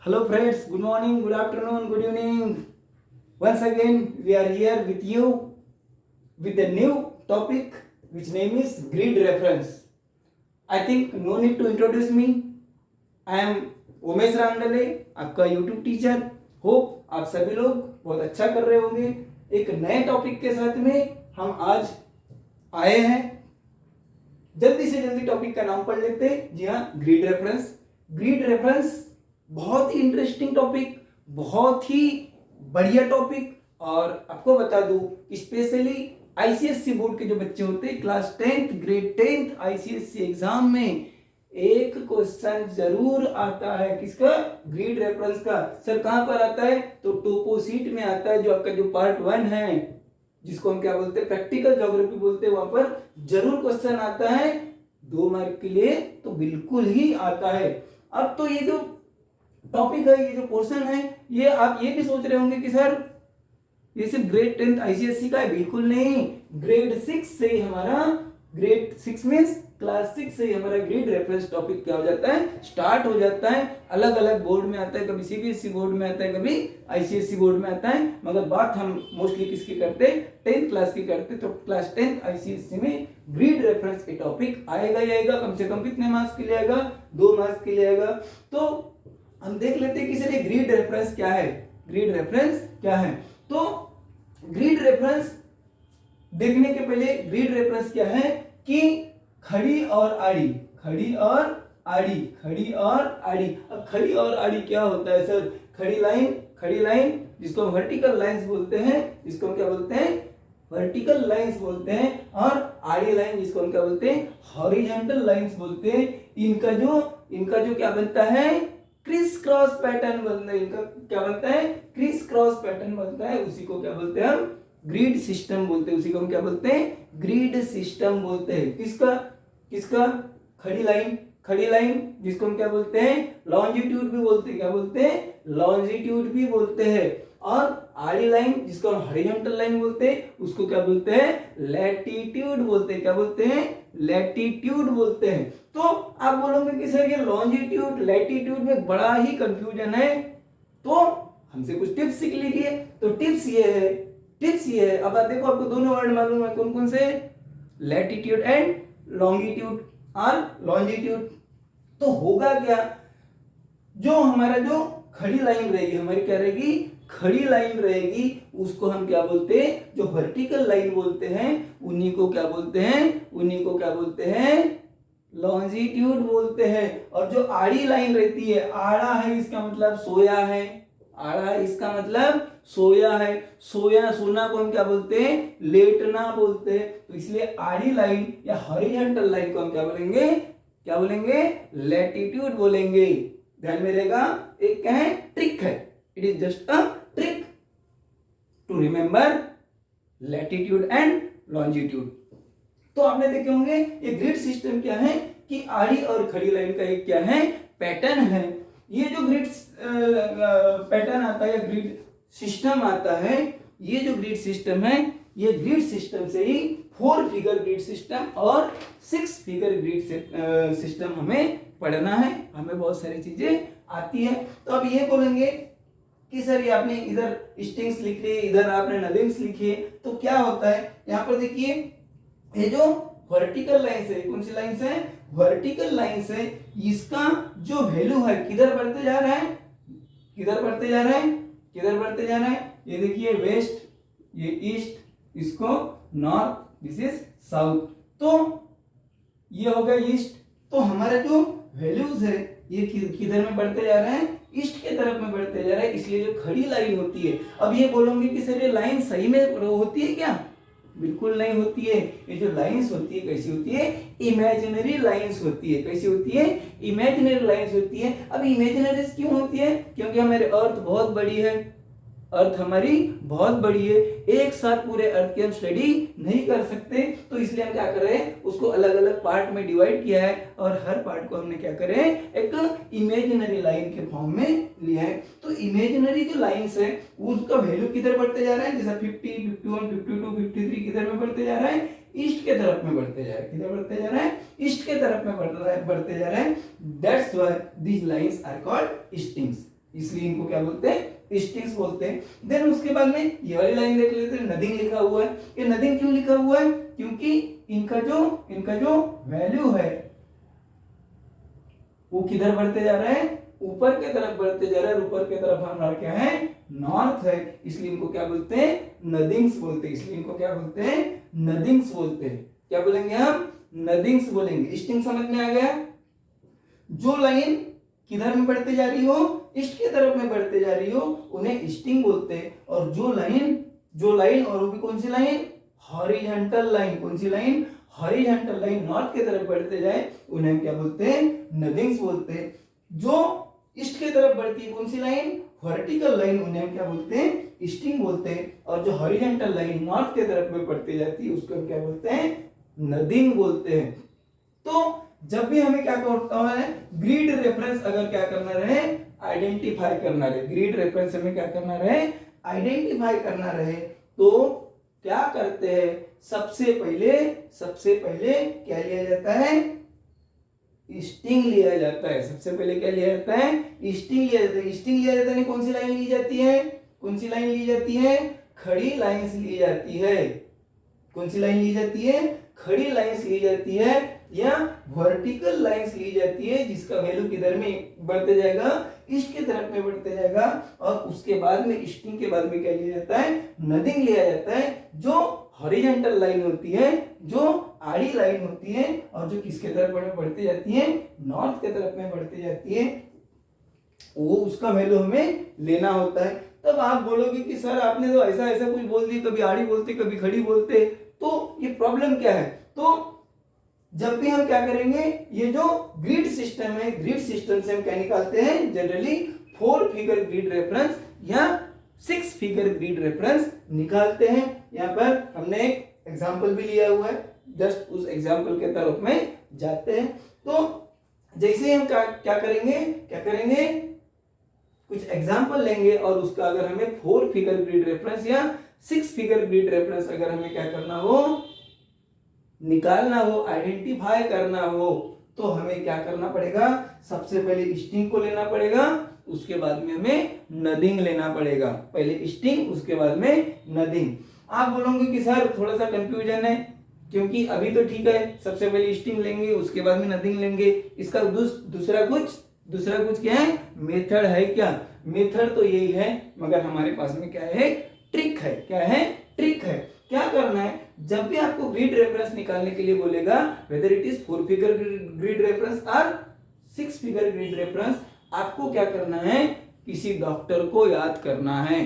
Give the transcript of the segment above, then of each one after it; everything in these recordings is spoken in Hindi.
Hello friends, good morning, good afternoon, good evening. Once again we are here with you with a new topic which name is grid reference. I think no need to introduce me. I am Umesh Rangadle, आपका यूट्यूब टीचर. होप आप सभी लोग बहुत अच्छा कर रहे होंगे. एक नए टॉपिक के साथ में हम आज आए हैं. जल्दी से जल्दी टॉपिक का नाम पढ़ लेते हैं. जी हाँ, ग्रिड रेफरेंस. ग्रिड रेफरेंस बहुत ही इंटरेस्टिंग टॉपिक, बहुत ही बढ़िया टॉपिक. और आपको बता दूं, स्पेशली आईसीएससी बोर्ड के जो बच्चे होते हैं, class 10th grade 10th ICSC exam में एक क्वेश्चन जरूर आता है. किसका? ग्रिड रेफरेंस का. सर कहां पर आता है? तो टोपोशीट में आता है, जो आपका जो पार्ट 1 है, जिसको हम क्या बोलते हैं, प्रैक्टिकल ज्योग्राफी बोलते हैं. वहां पर जरूर क्वेश्चन आता है 2 मार्क के लिए, तो बिल्कुल ही आता है. अब तो ये जो टॉपिक है, ये जो पोर्शन है, ये आप ये भी सोच रहे होंगे कि सर ये सिर्फ ग्रेड 10th आईसीएससी का है. बिल्कुल नहीं. ग्रेड 6 से हमारा, ग्रेड 6 मींस क्लास 6 से हमारा ग्रिड रेफरेंस टॉपिक क्या हो जाता है, स्टार्ट हो जाता है. अलग अलग बोर्ड में आता है, कभी सीबीएसई बोर्ड में आता है, कभी आईसीएससी बोर्ड में आता है. मगर बात हम मोस्टली किसकी करते हैं? 10th क्लास की करते. तो क्लास 10th आईसीएससी में ग्रिड रेफरेंस के टॉपिक आएगा ही आएगा. कम से कम कितने मार्क्स के लिए आएगा? 2 मार्क्स के लिए आएगा. तो हम देख लेते हैं कि सर ये ग्रिड रेफरेंस क्या है. ग्रिड रेफरेंस क्या है? तो ग्रिड रेफरेंस देखने के पहले ग्रिड रेफरेंस क्या है कि खड़ी और आड़ी, खड़ी और आड़ी, खड़ी और आड़ी. अब खड़ी और आड़ी क्या होता है सर? खड़ी लाइन जिसको हम वर्टिकल लाइंस बोलते हैं, जिसको हम क्या बोलते हैं, वर्टिकल लाइंस बोलते हैं. और आड़ी लाइन जिसको हम क्या बोलते हैं, हॉरिजॉन्टल लाइंस बोलते हैं. इनका जो क्या बनता है, क्रिस क्रॉस पैटर्न बनता है. इनका क्या बनता है? क्रिस क्रॉस पैटर्न बनता है. उसी को क्या बोलते हैं हम? ग्रिड सिस्टम बोलते हैं. उसी को हम क्या बोलते हैं? ग्रिड सिस्टम बोलते हैं. किसका? खड़ी लाइन जिसको हम क्या बोलते हैं, लॉन्जिट्यूड भी बोलते हैं. क्या बोलते हैं? लॉन्जिट्यूड भी बोलते हैं. और आड़ी लाइन जिसको हम हॉरिजॉन्टल लाइन बोलते हैं, उसको क्या बोलते हैं? लैटिट्यूड बोलते हैं. क्या बोलते हैं? लैटिट्यूड बोलते हैं. तो आप बोलोगे कि सर ये लॉन्जिट्यूड लैटिट्यूड में बड़ा ही कंफ्यूजन है, तो हमसे कुछ टिप्स सीख लीजिए. तो टिप्स ये है. अब आप देखो, आपको दोनों वर्ड मालूम है. कौन कौन से? लैटिट्यूड एंड लॉन्गिट्यूड और लॉन्जिट्यूड. तो होगा क्या, जो हमारा जो खड़ी लाइन रहेगी, हमारी क्या रहेगी, खड़ी लाइन रहेगी, उसको हम क्या बोलते हैं, जो वर्टिकल लाइन बोलते हैं, उन्हीं को क्या बोलते हैं, लॉन्जिट्यूड बोलते हैं. और जो आड़ी लाइन रहती है, आड़ा है इसका मतलब सोया है, आड़ा है इसका मतलब सोया है. सोना को हम क्या बोलते हैं, लेटना बोलते हैं. तो इसलिए आड़ी लाइन या हॉरिजॉन्टल लाइन को हम क्या बोलेंगे, लैटिट्यूड बोलेंगे. ध्यान में रहेगा. एक क्या है, ट्रिक है. It is just a trick to remember latitude and longitude. तो आपने देखे होंगे ये ग्रिड सिस्टम क्या है कि आड़ी और खड़ी लाइन का एक क्या है, पैटर्न है. ये जो ग्रिड पैटर्न आता है, ग्रिड सिस्टम आता है, ये जो ग्रिड सिस्टम है, ये ग्रिड सिस्टम से ही 4 फिगर ग्रिड सिस्टम और 6 फिगर ग्रिड सिस्टम हमें पढ़ना है. हमें बहुत सारी चीजें आती है. तो अब ये बोलेंगे कि सर ये आपने इधर स्ट्रिंग्स लिखे, इधर आपने नलिंग्स लिखे, तो क्या होता है? यहाँ पर देखिए, ये जो वर्टिकल लाइंस है, कौन सी लाइंस है? वर्टिकल लाइंस है. इसका जो वैल्यू है, किधर बढ़ते जा रहा है? ये देखिए, वेस्ट, ये ईस्ट, इसको नॉर्थ, दिस इज साउथ. तो ये हो गया ईस्ट. तो हमारा जो वैल्यूज है, ये किधर में बढ़ते जा रहे हैं? ईस्ट के तरफ में बढ़ते जा रहे हैं. इसलिए जो खड़ी लाइन होती है, अब ये बोलोगे कि सर ये लाइन सही में होती है क्या? बिल्कुल नहीं होती है. ये जो लाइंस होती है, कैसी होती है? इमेजिनरी लाइंस होती है. कैसी होती है? इमेजिनरी लाइंस होती है. अब इमेजिनरी क्यों होती है? क्योंकि हमारे अर्थ बहुत बड़ी है, अर्थ हमारी बहुत बड़ी है. एक साथ पूरे अर्थ की हम स्टडी नहीं कर सकते. तो इसलिए हम क्या कर रहे हैं, उसको अलग अलग पार्ट में डिवाइड किया है, और हर पार्ट को हमने क्या करे, एक इमेजिनरी लाइन के फॉर्म में लिया है. तो इमेजिनरी जो लाइंस है, उसका वैल्यू किधर बढ़ते जा रहा है? जैसा 50, 51, 52, 53 किधर में बढ़ते जा रहा है? ईस्ट के तरफ में बढ़ते जा रहा है. किधर बढ़ते जा रहा है? ईस्ट के तरफ में बढ़ते जा रहा है. That's why these lines are called strings. इसलिए इनको क्या बोलते हैं, स्टिंग्स बोलते हैं। देन उसके बाद में ये वाली लाइन देख लेते हैं, नथिंग लिखा हुआ है। ये नथिंग क्यों लिखा हुआ है, क्योंकि इनका जो वैल्यू है वो किधर बढ़ते जा रहा है, ऊपर की तरफ बढ़ते जा रहा है। ऊपर की तरफ हमारा क्या है, नॉर्थ है, इसलिए इनको क्या बोलते हैं, नथिंग्स बोलते हैं। इसलिए इनको क्या बोलते हैं, नथिंग्स बोलते हैं। क्या बोलेंगे हम, नथिंग्स बोलेंगे। स्टिंग समझ में आ गया। जो लाइन किधर में बढ़ते जा रही हो, ईस्ट की तरफ में बढ़ते जा रही हो, उन्हें स्टिंग बोलते हैं। और जो लाइन और वो भी कौन सी लाइन, हॉरिजॉन्टल लाइन। कौन सी लाइन, हॉरिजॉन्टल लाइन नॉर्थ की तरफ बढ़ते जाए उन्हें क्या बोलते हैं, नथिंग्स बोलते हैं। जो ईस्ट की तरफ बढ़ती है कौन सी लाइन, वर्टिकल लाइन, उन्हें क्या बोलते हैं, स्टिंग बोलते हैं। और जो हॉरिजॉन्टल लाइन नॉर्थ की तरफ में बढ़ती जाती है उसको हम क्या बोलते हैं, नथिंग बोलते हैं। तो जब भी हमें क्या करता है, ग्रिड रेफरेंस अगर क्या करना रहे, आइडेंटिफाई करना रहे, ग्रिड रेफरेंस हमें क्या करना रहे, आइडेंटिफाई करना रहे, तो क्या करते हैं, सबसे पहले क्या लिया जाता है, स्टिंग लिया जाता है। सबसे पहले क्या लिया जाता है, स्टिंग लिया जाता है। स्टिंग लिया जाता है, कौन सी लाइन ली जाती है, कौन सी लाइन ली जाती है, खड़ी लाइंस ली जाती है। कौन सी लाइन ली जाती है, खड़ी लाइंस ली जाती है या वर्टिकल लाइंस ली जाती है, जिसका वैल्यू किधर में बढ़ते जाएगा, ईस्ट की तरफ में बढ़ते जाएगा। और उसके बाद में स्टिंग के बाद में क्या लिया जाता है, नथिंग लिया जाता है। जो हॉरिजॉन्टल लाइन होती है, जो आड़ी लाइन होती है, और जो किसके तरफ में बढ़ती जाती है, नॉर्थ के तरफ में बढ़ती जाती है, वो उसका वैल्यू हमें लेना होता है। तब आप बोलोगे कि सर आपने तो ऐसा ऐसा कुछ बोल दिया, कभी आड़ी बोलते कभी खड़ी बोलते, तो ये प्रॉब्लम क्या है। तो जब भी हम क्या करेंगे, ये जो ग्रिड सिस्टम है, ग्रिड सिस्टम से हम क्या निकालते हैं, जनरली 4 फिगर ग्रिड रेफरेंस या 6 फिगर ग्रिड रेफरेंस निकालते हैं। यहाँ पर हमने एक एग्जांपल भी लिया हुआ है, जस्ट उस एग्जांपल के तरफ में जाते हैं। तो जैसे हम क्या करेंगे, कुछ एग्जांपल लेंगे और उसका अगर हमें 4 फिगर ग्रिड रेफरेंस या 6 फिगर ग्रिड रेफरेंस अगर हमें क्या करना हो, निकालना हो, आइडेंटिफाई करना हो, तो हमें क्या करना पड़ेगा, सबसे पहले स्टिंग को लेना पड़ेगा, उसके बाद में हमें नथिंग लेना पड़ेगा। पहले स्टिंग, उसके बाद में नथिंग। आप बोलोगे कि सर थोड़ा सा कंफ्यूजन है, क्योंकि अभी तो ठीक है, सबसे पहले स्टिंग लेंगे उसके बाद में नथिंग लेंगे, इसका दूसरा कुछ क्या है, मेथड है क्या। मेथड तो यही है, मगर हमारे पास में क्या है, ट्रिक है। क्या है, ट्रिक है। क्या करना है, जब भी आपको ग्रिड रेफरेंस निकालने के लिए बोलेगा, whether it is 4 figure grid reference और 6 फिगर ग्रिड रेफरेंस, आपको क्या करना है, किसी डॉक्टर को याद करना है।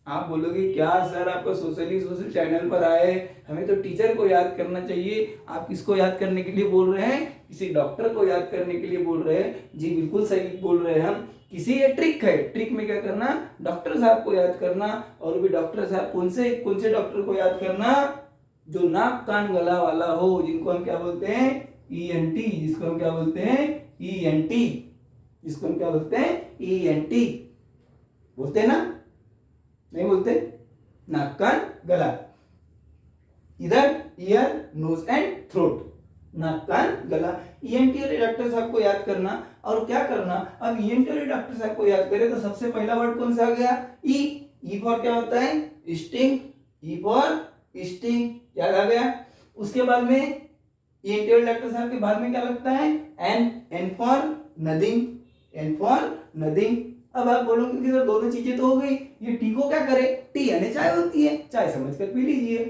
आप बोलोगे क्या सर आपका सोशल चैनल पर आए, हमें तो टीचर को याद करना चाहिए, आप किसको याद करने के लिए बोल रहे हैं, किसी डॉक्टर को याद करने के लिए बोल रहे हैं। जी बिल्कुल सही बोल रहे हैं हम, किसी ये ट्रिक है, ट्रिक में क्या करना, डॉक्टर साहब को याद करना। और भी डॉक्टर साहब कौन से डॉक्टर को याद करना, जो नाक कान गला वाला हो, जिनको हम क्या बोलते हैं, ENT, जिसको हम क्या बोलते हैं, ENT, जिसको हम क्या बोलते हैं, ENT बोलते हैं ना, नहीं बोलते, नाक कान गला, इधर ईयर नोज एंड थ्रोट, नाक कान गला, ENT वाले डॉक्टर साहब को याद करना। और क्या करना, अब ENT वाले डॉक्टर साहब को याद करें तो सबसे पहला वर्ड कौन सा आ गया, ई फॉर क्या होता है, स्टिंग, ई फॉर स्टिंग, याद आ गया। उसके बाद में ENT वाले डॉक्टर साहब के बाद में क्या लगता है, N for nothing, N for nothing. अब आप बोलोगे कि सर दोनों चीजें तो हो गई, ये टी को क्या करे, टी यानी चाय होती है, चाय समझकर पी लीजिए,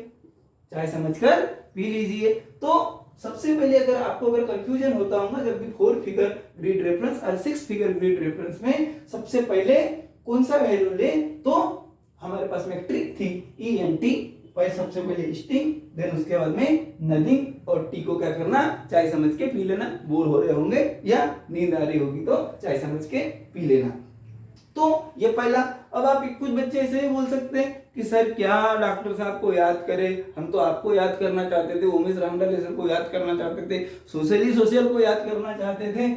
चाय समझकर पी लीजिए। तो सबसे पहले अगर कंफ्यूजन होता होगा, जब भी 4 फिगर ग्रिड रेफरेंस और 6 फिगर ग्रिड रेफरेंस में सबसे पहले कौन सा वैल्यू ले, तो हमारे पास में एक ट्रिक थी, ENT, पहले सबसे पहले स्टिंग, देन उसके बाद में नथिंग, और टी को क्या करना, चाय समझ के पी लेना। बोर हो रहे होंगे या नींद आ रही होगी तो चाय समझ के पी लेना। तो ये पहला। अब आप कुछ बच्चे ऐसे ही बोल सकते हैं कि सर क्या डॉक्टर साहब को याद करें, हम तो आपको याद करना चाहते थे, उमेश रामडले सर को याद करना चाहते थे, सोशल को याद करना चाहते थे,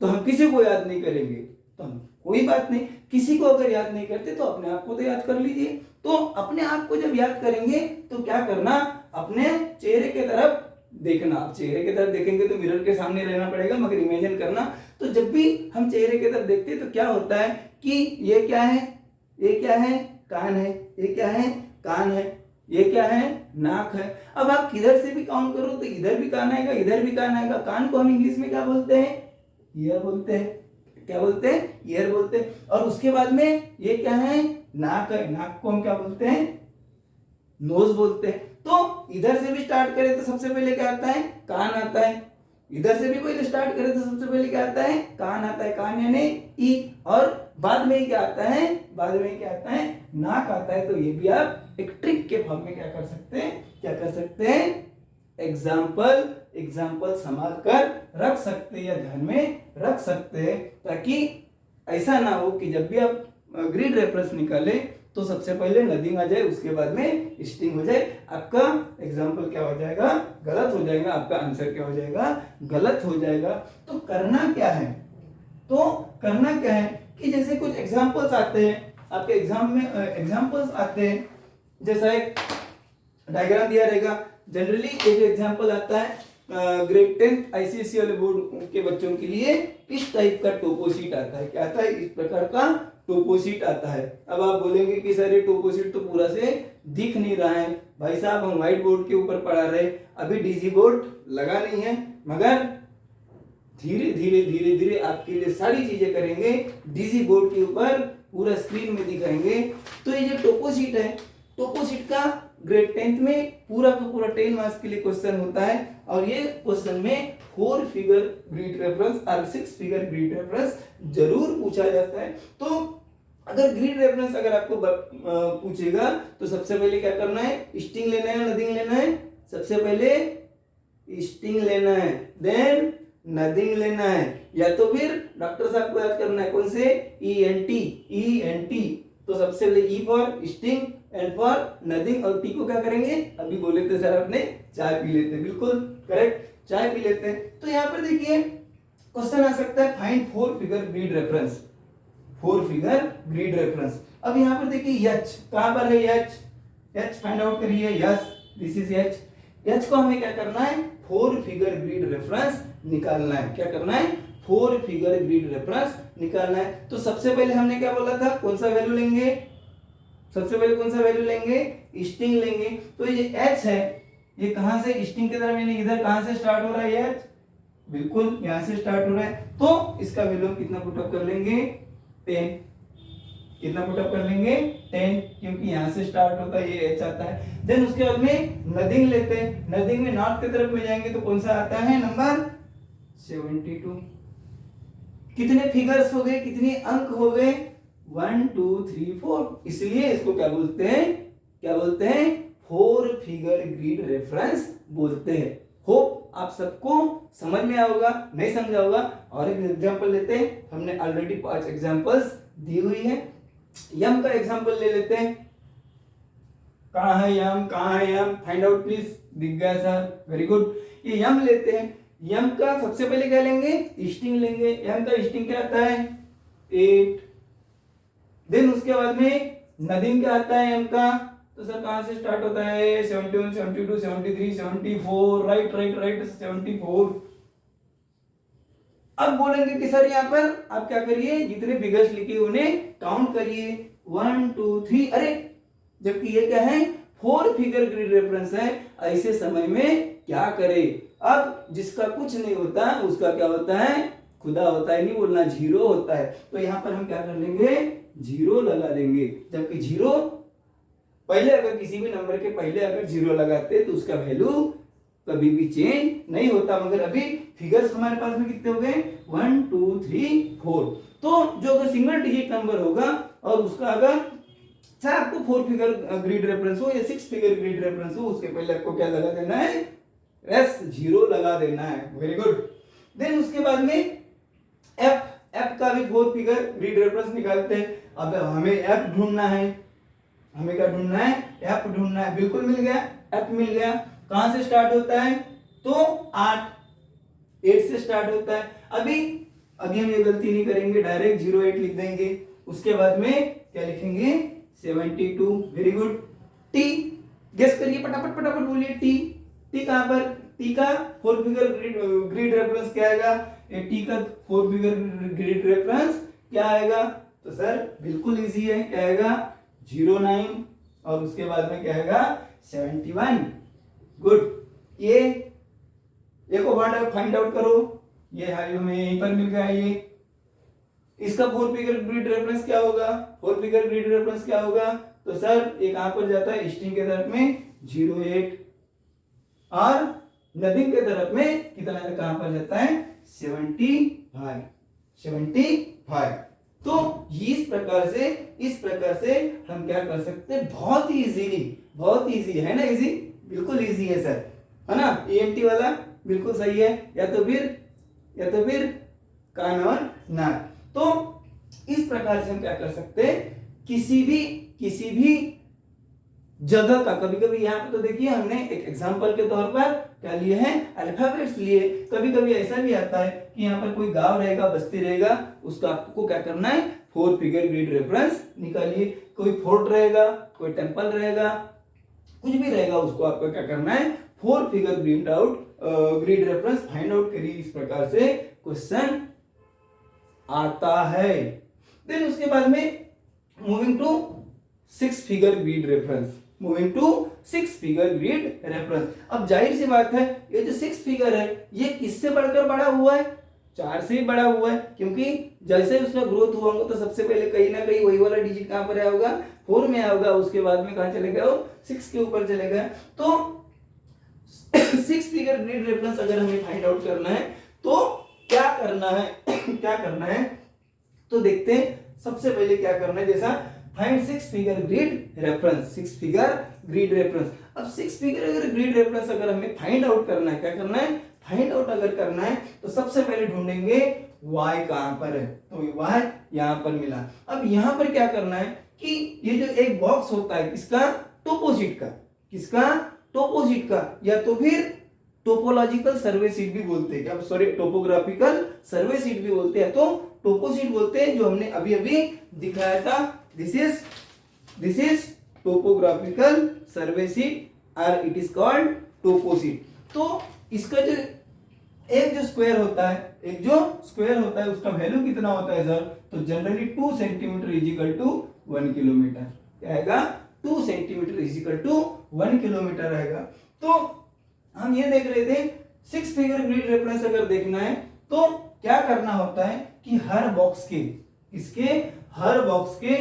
तो हम किसी को याद नहीं करेंगे। तो हम कोई बात नहीं, किसी को अगर याद नहीं करते तो अपने आप को तो याद कर लीजिए। तो अपने आप को जब याद करेंगे तो क्या करना, अपने चेहरे की तरफ देखना। आप चेहरे की तरफ देखेंगे तो मिरर के सामने रहना पड़ेगा, मगर इमेजिन करना। तो जब भी हम चेहरे की तरफ देखते हैं तो क्या होता है कि ये क्या है, ये क्या है, कान है, ये क्या है, कान है, ये क्या है, नाक है। अब आप किधर से भी काउंट करो तो इधर भी कान आएगा, इधर भी कान आएगा। कान को हम इंग्लिश में क्या बोलते हैं, ईयर बोलते हैं। क्या बोलते हैं, ईयर बोलते हैं। और उसके बाद में ये क्या है, नाक है, नाक को हम क्या बोलते हैं, नोज बोलते हैं। तो इधर से भी स्टार्ट करें तो सबसे पहले क्या आता है, कान आता है। इधर से भी पहले स्टार्ट करें तो सबसे पहले क्या आता है, कान आता है, कान यानी ई। और बाद में क्या आता है, बाद में क्या आता है, नाक आता है। तो ये भी आप एक ट्रिक के फॉर्म में क्या कर सकते हैं, क्या कर सकते हैं, एग्जाम्पल संभाल कर रख सकते हैं या ध्यान में रख सकते हैं, ताकि ऐसा ना हो कि जब भी आप ग्रिड रेफरेंस निकाले तो सबसे पहले नथिंग आ जाए, उसके बाद में स्टिंग हो जाए। आपका एग्जाम्पल क्या हो जाएगा, गलत हो जाएगा, आपका आंसर क्या हो जाएगा, गलत हो जाएगा। तो करना क्या है, तो करना क्या है कि जैसे कुछ एग्जाम्पल्स आते हैं आपके एग्जाम में, एग्जाम्पल्स आते हैं, जैसा एक डायग्राम दिया रहेगा। जनरली ये जो एग्जाम्पल आता है ग्रेड 10 आईसीएसई वाले बोर्ड के बच्चों के लिए इस टाइप का टोपोशीट आता है। क्या आता है, इस प्रकार का टोपोशीट आता है। अब आप बोलेंगे कि सर ये टोपोशीट तो पूरा से दिख नहीं रहा है। भाई साहब हम व्हाइट बोर्ड के ऊपर पढ़ा रहे, अभी डीजी बोर्ड लगा नहीं है, मगर धीरे धीरे धीरे धीरे आपके लिए सारी चीजें करेंगे, डीजी बोर्ड के ऊपर पूरा स्क्रीन में दिखाएंगे। तो ये जो टोपोशीट है, टोपोशीट का ग्रेड 10th में पूरा का पूरा 10 मार्क्स के लिए क्वेश्चन होता है। और ये क्वेश्चन में 4 फिगर ग्रिड रेफरेंस और 6 फिगर ग्रिड रेफरेंस जरूर पूछा जाता है। तो अगर ग्रिड रेफरेंस अगर आपको पूछेगा तो सबसे पहले क्या करना है, स्टिंग लेना है, नथिंग लेना है। सबसे पहले स्टिंग लेना है, देन नथिंग लेना है, या तो फिर डॉक्टर साहब को याद करना है कौन से, ENT। तो सबसे पहले E for sting, and for nothing, और टी को क्या करेंगे, अभी बोले थे सर आपने चाय पी लेते, बिल्कुल करेक्ट, चाय पी लेते हैं। तो यहाँ पर देखिए क्वेश्चन आ सकता है find 4 figure grid reference, 4 figure grid reference. अब यहाँ पर देखिए एच कहां पर है, एच फाइंड आउट करिए, yes this is H. H को हमें क्या करना है, 4 फिगर ग्रिड रेफरेंस निकालना है। क्या करना है, 4 फिगर ग्रिड रेफरेंस निकालना है। तो सबसे पहले हमने क्या बोला था, कौन सा वैल्यू लेंगे, सबसे पहले कौन सा वैल्यू लेंगे, स्टिंग लेंगे। तो ये एच है, ये कहां से स्टिंग की तरफ, यानी इधर कहां से स्टार्ट हो रहा है एच, बिल्कुल यहां से स्टार्ट हो रहा है। तो इसका वैल्यू कितना पुटअप कर लेंगे, 10। कितना पुटअप कर लेंगे, 10, क्योंकि यहां से स्टार्ट होता है, ये एच आता है। देन उसके बाद में नथिंग लेते हैं, नथिंग में नॉट की तरफ में जाएंगे तो कौन सा आता है, नंबर 72। कितने फिगर्स हो गए, कितने अंक हो गए, 1 2 3 4, इसलिए इसको क्या बोलते हैं, क्या बोलते हैं, 4 फिगर ग्रिड रेफरेंस बोलते हैं। होप आप सबको समझ में आया होगा, नहीं समझा होगा। और एक एग्जांपल लेते हैं, हमने ऑलरेडी 5 एग्जांपल्स दी हुई है। यम का एग्जांपल ले लेते हैं, कहां है यम, कहां है यम, फाइंड आउट प्लीज, दिख गया सर, वेरी गुड। ये यम लेते हैं, यम का सबसे पहले क्या लेंगे, स्टिंग लेंगे। यम का स्टिंग क्या आता है, 8। देन उसके बाद में नथिंग क्या आता है यम का, तो सर कहां से स्टार्ट होता है, 71 72 73 74, राइट राइट राइट 74। अब बोलेंगे कि सर यहाँ पर आप क्या करिए, जितने फिगर्स लिखे उन्हें काउंट करिए, 1 2 3, अरे जबकि ये क्या है, 4 फिगर ग्रिड रेफरेंस है। ऐसे समय में क्या करे, अब जिसका कुछ नहीं होता उसका क्या होता है, खुदा होता है, नहीं बोलना, जीरो होता है। तो यहाँ पर हम क्या कर लेंगे, जीरो लगा देंगे। जबकि जीरो पहले, अगर किसी भी नंबर के पहले अगर जीरो लगाते तो उसका वैल्यू कभी भी चेंज नहीं होता। मगर अभी फिगर्स हमारे पास में कितने हो गए, 1 2 3 4। तो जो अगर सिंगल डिजिट नंबर होगा और उसका अगर चाहे आपको 4 फिगर ग्रिड रेफरेंस हो या 6 फिगर ग्रिड रेफरेंस हो, उसके पहले आपको क्या लगा देना है, एस जीरो लगा देना है, वेरी गुड। देन उसके बाद में एफ, एफ का भी 4 फिगर ग्रिड रेफरेंस निकालते हैं। अब हमें एफ ढूंढना है, हमें क्या ढूंढना है, एफ ढूंढना है, बिल्कुल मिल गया, एफ मिल गया। कहां से स्टार्ट होता है, तो 8 से स्टार्ट होता है। अभी हम ये गलती नहीं करेंगे, डायरेक्ट 08 लिख देंगे। उसके बाद में क्या लिखेंगे, 72, वेरी गुड। टी गेस करिए, फटाफट फटाफट बोलिए, टी, टी कहां पर, टी का 4 फिगर ग्रिड रेफरेंस क्या आएगा, 80 का 4 फिगर ग्रिड रेफरेंस क्या आएगा? तो सर बिल्कुल इजी है, क्या आएगा? 09 और उसके बाद में क्या आएगा? 71। गुड। ये को फाइंड आउट करो, ये हमें यहीं पर मिल गया। ये इसका 4 फिगर ग्रिड रेफरेंस क्या होगा? 4 फिगर ग्रिड रेफरेंस क्या होगा? तो सर ये कहां पर जाता है? स्ट्रिंग के तरफ में 08 और नथिंग के तरफ में कितना कहां पर जाता है? 75। तो इस प्रकार से हम क्या कर सकते हैं? बहुत ही इजी है ना? इजी, बिल्कुल इजी है सर, है ना? EMT वाला बिल्कुल सही है, या तो फिर कान और नाक। तो इस प्रकार से हम क्या कर सकते हैं? किसी भी जगह का, कभी कभी यहाँ पे तो देखिए हमने एक एग्जांपल के तौर पर क्या लिए हैं? अल्फाबेट्स लिए। कभी कभी ऐसा भी आता है कि यहाँ पर कोई गांव रहेगा, बस्ती रहेगा, उसका आपको क्या करना है? 4 फिगर ग्रिड रेफरेंस निकालिए। कोई फोर्ट रहेगा, कोई टेम्पल रहेगा, कुछ भी रहेगा, उसको आपको क्या करना है? 4 figure grid reference find out करिए। इस प्रकार से क्वेश्चन आता है। देन उसके बाद में moving to 6 figure grid reference. अब जाहिर सी बात है, ये जो 6 फिगर है ये किससे बढ़कर बड़ा हुआ है? 4 से ही बड़ा हुआ है, क्योंकि जैसे उसका ग्रोथ हुआ होगा तो सबसे पहले कहीं ना कहीं वही वाला डिजिट कहां पर आया होगा? 4 में आया होगा। उसके बाद में कहां चले गए? वो 6 के ऊपर चले गए। तो 6 फिगर ग्रिड रेफरेंस अगर हमें फाइंड आउट करना है तो क्या करना है? तो देखते हैं। सबसे पहले क्या करना है? जैसा फाइंड 6 फिगर ग्रिड रेफरेंस। अब 6 फिगर ग्रिड रेफरेंस अगर हमें फाइंड आउट करना है, क्या करना है? फाइंड आउट अगर करना है तो सबसे पहले ढूंढेंगे y कहां पर है। तो y यहां पर मिला। अब यहां पर क्या करना है कि ये जो एक बॉक्स होता है किसका? टोपोशीट का, या तो फिर टोपोलॉजिकल सर्वे शीट भी बोलते हैं, टोपोग्राफिकल सर्वे शीट भी बोलते हैं, तो टोपोशीट बोलते हैं, जो हमने अभी दिखाया था। This is topographical survey sheet और इट इज कॉल्ड टोपोशीट। तो इसका जो स्क्वायर होता है उसका वैल्यू कितना होता है सर? तो generally 2 centimetre is equal to 1 kilometre. क्या आएगा? 2 centimetre is equal to 1 kilometre रहेगा। तो हम ये देख रहे थे 6 फिगर ग्रिड रेफरेंस अगर देखना है तो क्या करना होता है कि हर बॉक्स के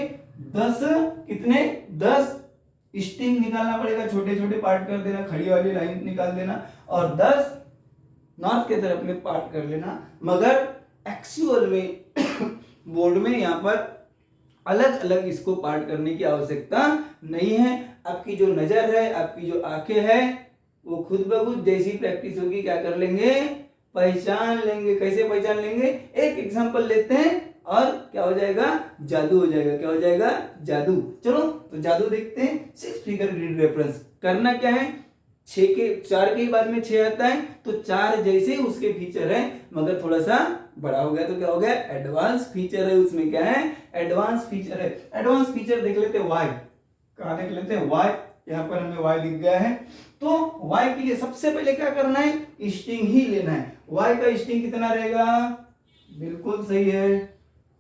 10 स्ट्रिंग निकालना पड़ेगा, छोटे छोटे पार्ट कर देना, खड़ी वाली लाइन निकाल देना, और 10 नॉर्थ के तरफ में पार्ट कर लेना। मगर एक्चुअल में बोर्ड में यहाँ पर अलग अलग इसको पार्ट करने की आवश्यकता नहीं है। आपकी जो नजर है, आपकी जो आंखें है, वो खुद ब खुद जैसी प्रैक्टिस होगी क्या कर लेंगे? पहचान लेंगे। कैसे पहचान लेंगे? एक एग्जांपल लेते हैं और क्या हो जाएगा? जादू हो जाएगा। क्या हो जाएगा? जादू। चलो तो जादू देखते हैं। 6 फिगर ग्रिड रेफरेंस करना क्या है? 4 के बाद में 6 आता है, तो 4 जैसे उसके फीचर है मगर थोड़ा सा बड़ा हो गया, तो क्या हो गया? एडवांस फीचर है। उसमें क्या है? एडवांस फीचर है। एडवांस फीचर देख लेते हैं y। कहां देख लेते हैं? y। यहाँ पर हमें y दिख गया है। तो y के लिए सबसे पहले क्या करना है? स्ट्रिंग ही लेना है। y का स्ट्रिंग कितना रहेगा? बिल्कुल सही है,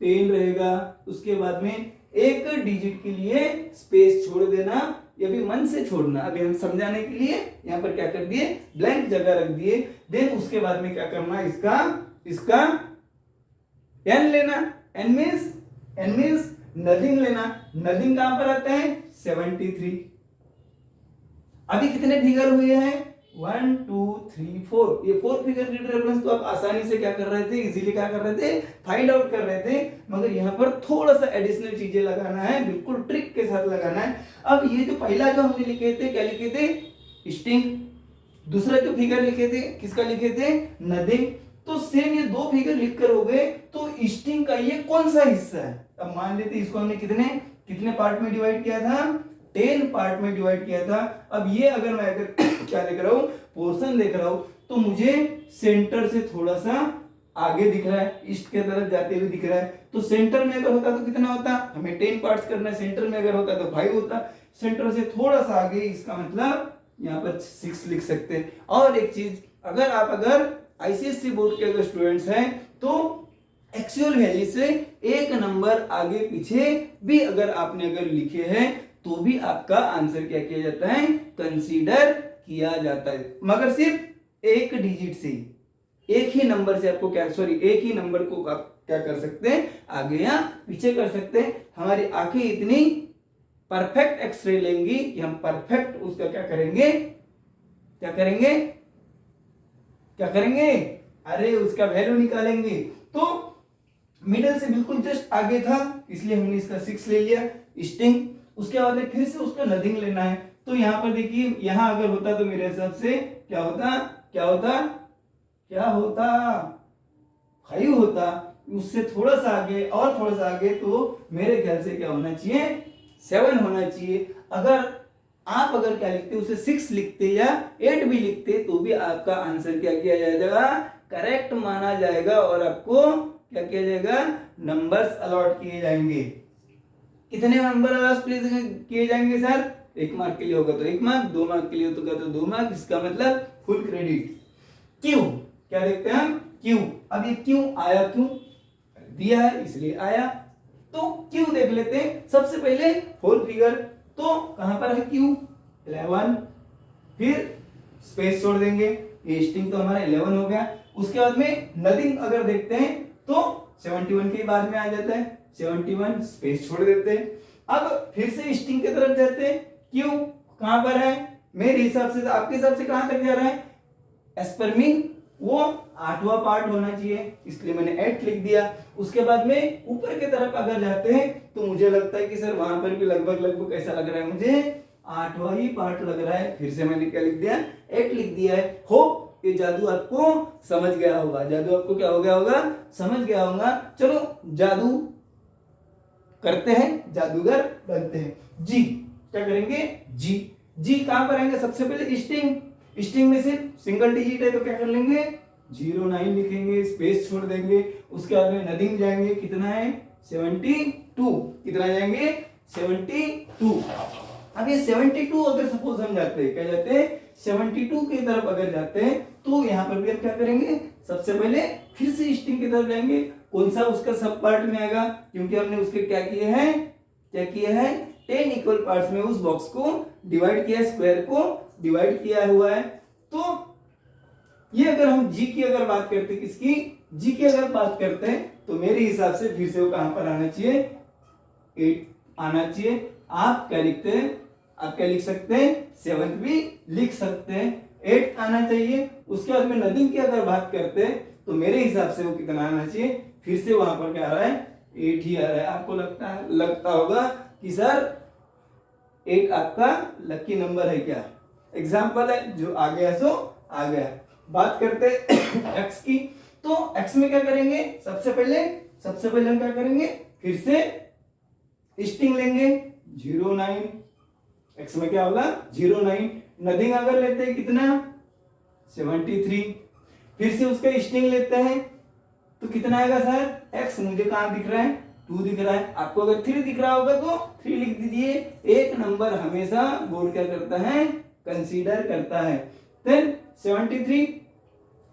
10 रहेगा। उसके बाद में एक डिजिट के लिए स्पेस छोड़ देना, ये भी मन से छोड़ना। अभी हम समझाने के लिए यहाँ पर क्या कर दिए? ब्लैंक जगह रख दिए। देन उसके बाद में क्या करना है? इसका n लेना। n मींस नथिंग लेना। नथिंग कहां पर आता है? 73। अभी कितने फिगर हुए हैं? 1 2 3 4। ये 4 फिगर ग्रिड रेफरेंस तो आप आसानी से क्या कर रहे थे? इजीली क्या कर रहे थे? फाइंड आउट कर रहे थे। मगर यहाँ पर थोड़ा सा एडिशनल चीजें लगाना है, बिल्कुल ट्रिक के साथ लगाना है। अब ये जो पहला जो हमने लिखे थे, क्या लिखे थे? स्ट्रिंग। दूसरा जो फिगर लिखे थे, किसका लिखे थे? नथिंग। तो सेम ये 2 फिगर लिखकर हो गए। तो स्ट्रिंग का ये कौन सा हिस्सा है? अब मान लेते इसको हमने कितने पार्ट में डिवाइड किया था? 10 पार्ट में डिवाइड किया था। अब ये अगर मैं क्या देख रहा हूं? पोर्शन देख रहा हूं, तो मुझे सेंटर से थोड़ा सा आगे दिख रहा है, ईस्ट के तरफ जाते हुए दिख रहा है। तो सेंटर में अगर होता तो कितना होता? हमें 10 पार्ट्स करना है। सेंटर में अगर होता तो 5 होता। सेंटर से थोड़ा सा आगे, इसका मतलब यहाँ पर 6 लिख सकते हैं। और एक चीज, अगर आईसीएससी बोर्ड के अगर स्टूडेंट्स हैं तो एक्चुअल वैल्यू से एक नंबर आगे पीछे भी अगर आपने अगर लिखे हैं तो भी आपका आंसर क्या किया जाता है, कंसीडर किया जाता है। मगर सिर्फ एक डिजिट से, एक ही नंबर से आपको क्या, सॉरी, एक ही नंबर को आप क्या कर सकते हैं, आगे या पीछे कर सकते हैं। हमारी आंखें इतनी परफेक्ट एक्सरे लेंगी कि हम परफेक्ट उसका क्या करेंगे, क्या करेंगे, क्या करेंगे, अरे उसका वैल्यू निकालेंगे। तो मिडल से बिल्कुल जस्ट आगे था इसलिए हमने इसका 6 ले लिया स्टिंग। उसके बाद में फिर से उसका नथिंग लेना है। तो यहाँ पर देखिए, यहाँ अगर होता तो मेरे हिसाब से क्या होता, क्या होता, क्या होता, 5 होता। उससे थोड़ा सा आगे और थोड़ा सा आगे तो मेरे ख्याल से क्या होना चाहिए, 7 होना चाहिए। अगर आप अगर क्या लिखते उसे 6 लिखते या 8 भी लिखते तो भी आपका आंसर क्या किया जाएगा, करेक्ट माना जाएगा और आपको क्या किया जाएगा, नंबर्स अलॉट किए जाएंगे। कितने नंबर अलॉट किए जाएंगे सर, 1 मार्क के लिए होगा तो 1 मार्क, 2 मार्क के लिए होगा तो 2 मार्क, इसका मतलब फुल क्रेडिट। क्यों, क्या देखते हैं हम, क्यों। अब ये क्यों आया, क्यों दिया है इसलिए आया, तो क्यों देख लेते हैं। सबसे पहले होल फिगर, तो कहां पर है क्यू, 11, फिर स्पेस छोड़ देंगे, ये स्ट्रिंग तो हमारा 11 हो गया। उसके बाद में नथिंग अगर देखते हैं तो 71 के बाद में आ जाता है, 71 स्पेस छोड़ देते हैं। अब फिर से स्ट्रिंग की तरफ जाते हैं, क्यू कहां पर है, मेरे हिसाब से, आपके हिसाब से कहां तक जा रहा है, एज पर मी वो 8वां पार्ट होना चाहिए इसलिए मैंने 8 लिख दिया। उसके बाद में ऊपर की तरफ अगर जाते हैं तो मुझे लगता है कि सर वहां पर भी लगभग ऐसा लग रहा है मुझे 8वां ही पार्ट लग रहा है, फिर से मैंने क्या लिख दिया, 8 लिख दिया है। होप ये जादू आपको समझ गया होगा, जादू आपको क्या हो गया होगा, समझ गया होगा। चलो जादू करते हैं, जादूगर बनते हैं। जी क्या करेंगे, जी, जी कहां पर आएंगे, सबसे पहले स्ट्रिंग, स्ट्रिंग में से सिंगल डिजिट है तो क्या कर लेंगे, 09 लिखेंगे, स्पेस छोड़ देंगे। उसके बाद में नथिंग जाएंगे, कितना है 72, कितना जाएंगे 72। अब ये 72 अगर सपोज हम जाते हैं, क्या जाते हैं 72 की तरफ अगर जाते हैं तो यहाँ पर भी हम क्या करेंगे, सबसे पहले फिर से स्ट्रिंग की तरफ जाएंगे। कौन सा उसका सब पार्ट में आएगा, क्योंकि हमने उसके क्या किए हैं, क्या किए हैं, 10 इक्वल पार्ट्स में उस बॉक्स को डिवाइड किया, स्क्वायर को डिवाइड किया हुआ है। तो ये अगर हम जी की अगर बात करते, किसकी, जी की अगर बात करते हैं तो मेरे हिसाब से फिर से वो कहां पर आना चाहिए, 8 आना चाहिए। आप क्या लिखते हैं, आप क्या लिख सकते हैं, 7 भी लिख सकते हैं, 8 आना चाहिए। उसके बाद में नथिंग की अगर बात करते हैं तो मेरे हिसाब से वो कितना आना चाहिए, फिर से वहां पर क्या आ रहा है, 8 ही आ रहा है। आपको लगता होगा कि सर 8 आपका लकी नंबर है क्या, एग्जाम्पल है, जो आ गया सो आ गया। बात करते एक्स की, तो एक्स में क्या करेंगे, सबसे पहले हम क्या करेंगे, फिर से स्ट्रिंग लेंगे 09, एक्स में क्या होगा 09। नथिंग अगर लेते हैं कितना 73, फिर से उसका स्ट्रिंग लेते हैं तो कितना आएगा सर, एक्स मुझे कहां दिख रहा है, 2 दिख रहा है। आपको अगर 3 दिख रहा होगा तो 3 लिख दीजिए। एक नंबर हमेशा बोर्ड क्या करता है, कंसीडर करता है। देन 73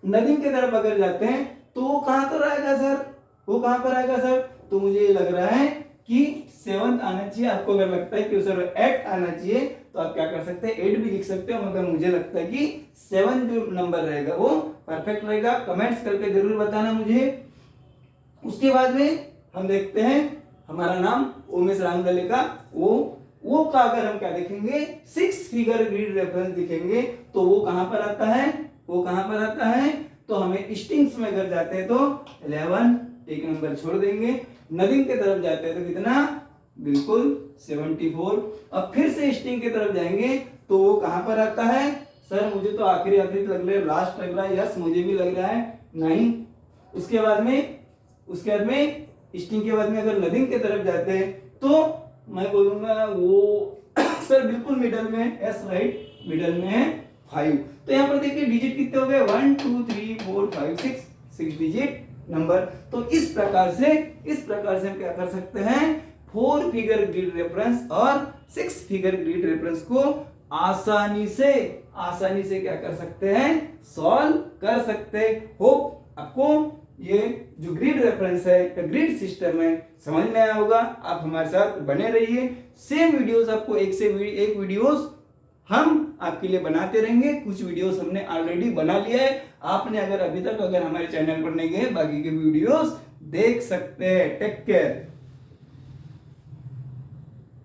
नथिंग की तरफ अगर जाते हैं तो वो कहां पर आएगा सर, वो कहां पर आएगा सर, तो मुझे ये लग रहा है कि 7 आना चाहिए। आपको अगर लगता है कि सर 8 आना चाहिए तो आप क्या कर सकते हैं, 8 भी लिख सकते हो, मगर मुझे लगता है कि 7 जो नंबर रहेगा वो परफेक्ट रहेगा। कमेंट्स करके जरूर बताना मुझे। उसके बाद में हम देखते हैं हमारा नाम उमेश रामदले का, वो का अगर हम क्या देखेंगे, 6 फिगर ग्रिड रेफरेंस दिखेंगे तो वो कहां पर आता है, वो कहां पर आता है, तो हमें स्ट्रिंग्स में अगर जाते हैं तो 11, एक नंबर छोड़ देंगे। नथिंग की तरफ जाते हैं तो कितना, बिल्कुल 74। अब फिर से स्ट्रिंग की तरफ जाएंगे तो वो कहां पर आता है, सर मुझे तो आखिरी लग रहा है, लास्ट लग रहा है, यस मुझे भी लग रहा है 9। उसके बाद में स्ट्रिंग के बाद में अगर नथिंग की तरफ जाते हैं तो मैं बोलूंगा वो सर बिल्कुल मिडल में, यस राइट, मिडल में है 5। तो यहाँ पर देखिए डिजिट कितने हो गए, 1 2 3 4 5 6 डिजिट नंबर। तो इस प्रकार से हम क्या कर सकते हैं, 4 फिगर ग्रिड रेफरेंस और 6 फिगर ग्रिड रेफरेंस को आसानी आसानी से क्या कर सकते हैं, सॉल्व कर सकते हैं। होप आपको ये जो ग्रिड रेफरेंस है, ग्रिड सिस्टम है, समझ में आया होगा। आप हमारे साथ बने रहिए, सेम वीडियोस आपको एक से एक वीडियोस हम आपके लिए बनाते रहेंगे। कुछ वीडियोस हमने ऑलरेडी बना लिया है, आपने अगर अभी तक हमारे चैनल पर नहीं गए बाकी के वीडियोस देख सकते हैं। Take care.